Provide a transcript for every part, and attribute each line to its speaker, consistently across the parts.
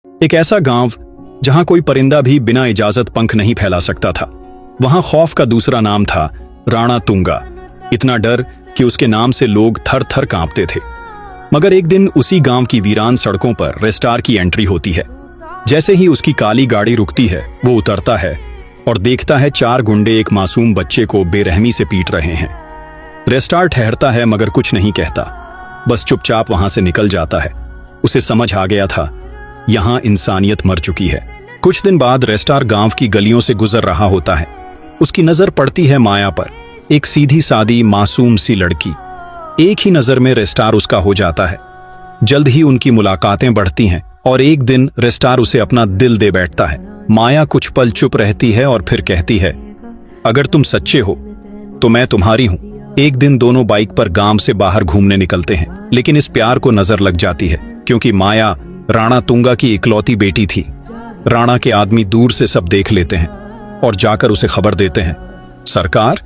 Speaker 1: एक ऐसा गांव जहां कोई परिंदा भी बिना इजाजत पंख नहीं फैला सकता था। वहां खौफ का दूसरा नाम था राणा तुंगा। इतना डर कि उसके नाम से लोग थर थर कांपते थे। मगर एक दिन उसी गांव की वीरान सड़कों पर रेस्टार की एंट्री होती है। जैसे ही उसकी काली गाड़ी रुकती है, वो उतरता है और देखता है 4 गुंडे एक मासूम बच्चे को बेरहमी से पीट रहे हैं। रेस्टार ठहरता है मगर कुछ नहीं कहता, बस चुपचाप वहां से निकल जाता है। उसे समझ आ गया था, यहां इंसानियत मर चुकी है। कुछ दिन बाद रेस्टार गांव की गलियों से गुजर रहा होता है। उसकी नजर पड़ती है माया पर, एक सीधी सादी मासूम सी लड़की। एक ही नजर में रेस्टार उसका हो जाता है। जल्द ही उनकी मुलाकातें बढ़ती हैं और एक दिन रेस्टार उसे अपना दिल दे बैठता है। माया कुछ पल चुप रहती है और फिर कहती है, अगर तुम सच्चे हो तो मैं तुम्हारी हूं। एक दिन दोनों बाइक पर गांव से बाहर घूमने निकलते हैं, लेकिन इस प्यार को नजर लग जाती है क्योंकि माया राणा तुंगा की इकलौती बेटी थी। राणा के आदमी दूर से सब देख लेते हैं और जाकर उसे खबर देते हैं, सरकार,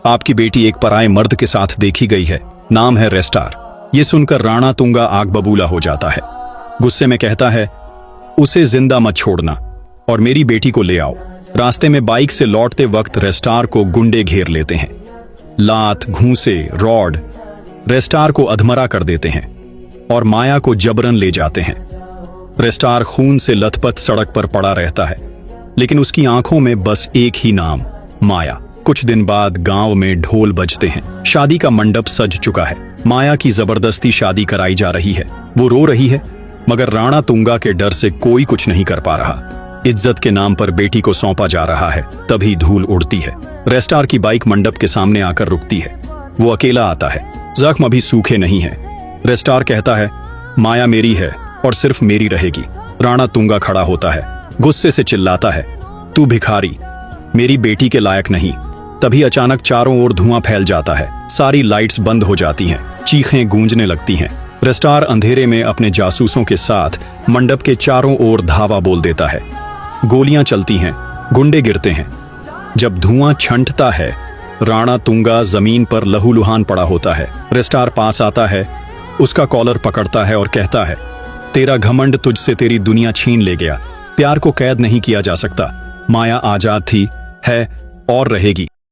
Speaker 1: आपकी बेटी एक पराये मर्द के साथ देखी गई है, नाम है रेस्टार। ये सुनकर राणा तुंगा आग बबूला हो जाता है। गुस्से में कहता है, उसे जिंदा मत छोड़ना और मेरी बेटी को ले आओ। रास्ते में बाइक से लौटते वक्त रेस्टार को गुंडे घेर लेते हैं। लात, घूंसे, रॉड रेस्टार को अधमरा कर देते हैं और माया को जबरन ले जाते हैं। रेस्टार खून से लथपथ सड़क पर पड़ा रहता है, लेकिन उसकी आंखों में बस एक ही नाम, माया। कुछ दिन बाद गांव में ढोल बजते हैं। शादी का मंडप सज चुका है। माया की जबरदस्ती शादी कराई जा रही है। वो रो रही है, मगर राणा तुंगा के डर से कोई कुछ नहीं कर पा रहा। इज्जत के नाम पर बेटी को सौंपा जा रहा है। तभी धूल उड़ती है। रेस्टार की बाइक मंडप के सामने आकर रुकती है। वो अकेला आता है। जख्म अभी सूखे नहीं है। रेस्टार कहता है, माया मेरी है और सिर्फ मेरी रहेगी। राणा तुंगा खड़ा होता है, गुस्से से चिल्लाता है, तू भिखारी, मेरी बेटी के लायक नहीं। तभी अचानक चारों ओर धुआं फैल जाता है। सारी लाइट्स बंद हो जाती हैं। चीखें गूंजने लगती हैं। रेस्टार अंधेरे में अपने जासूसों के साथ मंडप के चारों ओर धावा बोल देता है। गोलियां चलती हैं, गुंडे गिरते हैं। जब धुआं छंटता है, राणा तुंगा जमीन पर लहूलुहान पड़ा होता है। रेस्टार पास आता है, उसका कॉलर पकड़ता है और कहता है, तेरा घमंड तुझसे तेरी दुनिया छीन ले गया। प्यार को कैद नहीं किया जा सकता। माया आजाद थी, है और रहेगी।